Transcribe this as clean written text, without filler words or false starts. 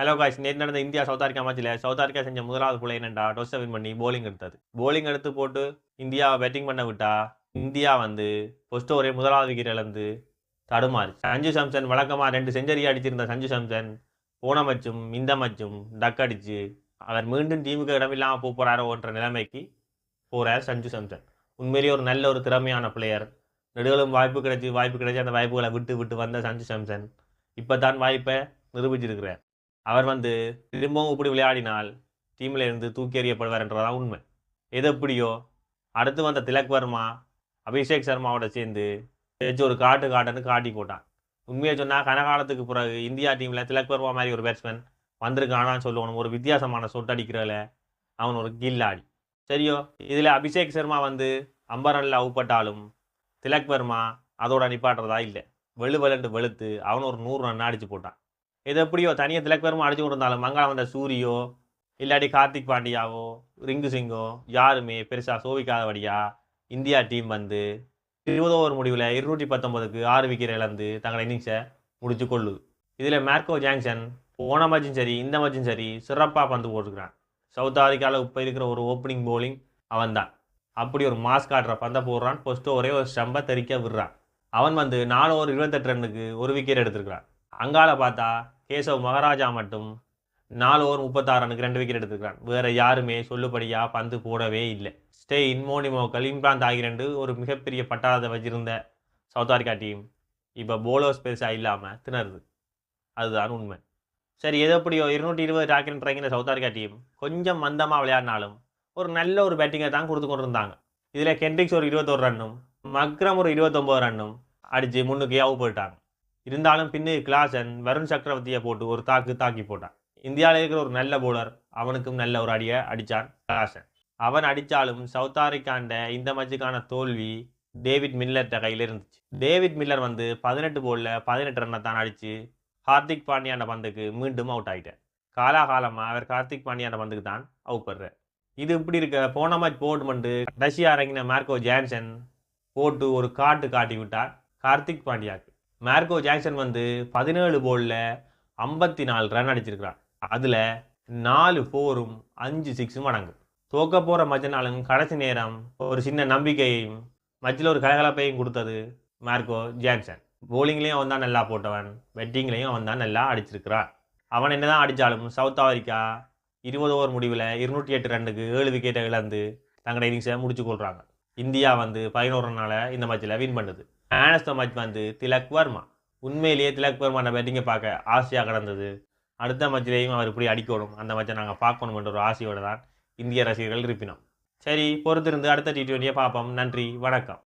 Hello guys, நேற்று நடந்த India south Africa மேட்ச்சில் சவுத் ஆப்பிரிக்கா செஞ்ச முதலாவது பிள்ளை என்னண்டா டொஸ்ஸை வின் பண்ணி போலிங் எடுத்தது. போலிங் எடுத்து போட்டு இந்தியாவை பேட்டிங் பண்ண விட்டா இந்தியா ஃபர்ஸ்ட் ஓவரே முதலாவது விக்கெட் இழந்து தடுமாறி. சஞ்சு சாம்சன் வழக்கமாக 2 செஞ்சுரி அடிச்சிருந்த சஞ்சு சாம்சன் போன மேட்சும் இந்த மேட்சும் டக் அடிச்சு அவர் மீண்டும் டீமுக்கு இடமில்லாமல் போகிறாரோன்ற நிலைமைக்கு போகிறார் சஞ்சு சாம்சன். உண்மையிலேயே ஒரு நல்ல ஒரு திறமையான பிளேயர். நெடுகளும் வாய்ப்பு கிடைச்சி அந்த வாய்ப்புகளை விட்டு வந்த சஞ்சு சாம்சன் இப்போ தான் வாய்ப்பை நிரூபிச்சிருக்கிறார். அவர் திரும்பவும் இப்படி விளையாடினால் டீமில் இருந்து தூக்கி எறியப்படுவார் என்றதான் உண்மை. எது எப்படியோ அடுத்து வந்த திலக் வர்மா அபிஷேக் சர்மாவோட சேர்ந்து ஒரு காட்டுன்னு காட்டி போட்டான். உண்மையை சொன்னால் கனகாலத்துக்கு பிறகு இந்தியா டீமில் திலக் வர்மா மாதிரி ஒரு பேட்ஸ்மேன் வந்திருக்கானான்னு சொல்லணும். ஒரு வித்தியாசமான சொட்டு அடிக்கிறதுல அவன் ஒரு கில்லாடி. சரியோ, இதில் அபிஷேக் சர்மா 50 ரன்னில் அவுப்பட்டாலும் திலக் வர்மா அதோட நிப்பாட்டுறதா இல்லை. வெளுத்து அவன் ஒரு 100 ரன் அடிச்சு போட்டான். இது எப்படியோ தனியாக திலக் வர்மா அடிச்சு கொண்டிருந்தாலும் மங்களம் வந்த சூரியோ இல்லாட்டி கார்த்திக் பாண்டியாவோ ரிங்கு சிங்கோ யாருமே பெருசாக சோவிக்காதபடியா இந்தியா டீம் 20 ஓவர் முடிவில் 219க்கு 6 விக்கெட் இழந்து தங்கள் இன்னிங்ஸை முடிச்சு கொள்ளுது. இதில் மார்க்கோ ஜாங்சன் போன மேட்சும் சரி இந்த மேட்சும் சரி சிறப்பாக பந்து போட்டுருக்கிறான். சவுத் ஆப்பிரிக்காவில் இப்போ இருக்கிற ஒரு ஓப்பனிங் போலிங் அவன் தான். அப்படி ஒரு மாஸ் காட்டுற பந்தை போடுறான். ஃபர்ஸ்ட் ஓவரே ஒரு ஸ்டம்பை தெரிக்க விடுறான். அவன் 4 ஓவர் 28 ரன்னுக்கு 1 விக்கெட் எடுத்திருக்கிறான். அங்கால பார்த்தா கேசவ் மகாராஜா மட்டும் 4 ஓவர் 36 ரனுக்கு 2 விக்கெட் எடுத்துக்கிறான். வேற யாருமே சொல்லுபடியா பந்து போடவே இல்லை. ஸ்டெயின், மோனிமோக்கல், இம்ரான் ஆகிய ஒரு மிகப்பெரிய பட்டாளத்தை வச்சிருந்த சவுத் ஆப்பிரிக்கா டீம் இப்போ போலர்ஸ் பெருசாக இல்லாமல் திணறுது. அதுதான் உண்மை. சரி, எது எப்படியோ 220 டார்கெட் இறங்கின சவுத் ஆப்பிரிக்கா டீம் கொஞ்சம் மந்தமாக விளையாடினாலும் ஒரு நல்ல ஒரு பேட்டிங்கை தான் கொடுத்து கொண்டு இருந்தாங்க. இதில் கென்ட்ரிக்ஸ் ஒரு 21 ரன்னும் மக்ரம் ஒரு 29 ரன்னும் அடித்து முன்னுக்கு அவுட் போயிட்டாங்க. இருந்தாலும் பின்னு கிளாசன் வருண் சக்கரவர்த்தியை போட்டு ஒரு தாக்கி போட்டான். இந்தியாவில் இருக்கிற ஒரு நல்ல போலர் அவனுக்கும் நல்ல ஒரு அடியை அடித்தான் கிளாசன். அவன் அடித்தாலும் சவுத் ஆப்பிரிக்காண்ட இந்த மேட்சுக்கான தோல்வி டேவிட் மில்லர்கிட்ட கையில் இருந்துச்சு. டேவிட் மில்லர் 18 போலில் 18 ரன்னை தான் அடித்து ஹார்திக் பாண்டியாண்ட பந்துக்கு மீண்டும் அவுட் ஆகிட்டார். காலாகாலமாக அவர் ஹார்திக் பாண்டியாண்ட பந்துக்கு தான் அவுட் படுறார். இது இப்படி இருக்க போன மேட்ச் போட்டு கடைசியாக இறங்கின மார்க்கோ ஜான்சன் போட்டு ஒரு காட்டி விட்டார் ஹார்திக் பாண்டியாவுக்கு. மார்க்கோ ஜாக்சன் 17 போலில் 54 ரன் அடிச்சிருக்கிறான். அதில் 4 4ம் 5 6ம் அடங்கும். தோக்க போகிற மச்சனாலும் கடைசி நேரம் ஒரு சின்ன நம்பிக்கையையும் மச்சில் ஒரு கலகலப்பையும் கொடுத்தது மார்க்கோ ஜாக்சன். போலிங்லேயும் அவன் தான் நல்லா போட்டவன், பேட்டிங்லேயும் அவன் தான் நல்லா அடிச்சிருக்கிறான். அவன் என்ன தான் அடித்தாலும் சவுத் ஆப்பிரிக்கா 20 ஓவர் முடிவில் 208 ரன்னுக்கு 7 விக்கெட்டை இழந்து தங்களோட இன்னிங்ஸை முடிச்சு கொள்கிறாங்க. இந்தியா 11 ரன்னால் இந்த மேட்சில் வின் பண்ணுது. ஆனஸ்த மேட்ச் திலக் வர்மா. உண்மையிலேயே திலக் வர்மான பேட்டிங்கை பார்க்க ஆசையாக கிடந்தது. அடுத்த மேட்ச்லேயும் அவர் இப்படி அடிக்கணும், அந்த மேட்சை நாங்கள் பார்க்கணும் என்ற ஒரு ஆசையோடு தான் இந்திய ரசிகர்கள் இருப்பினோம். சரி, பொறுத்திருந்து அடுத்த T20 பார்ப்போம். நன்றி, வணக்கம்.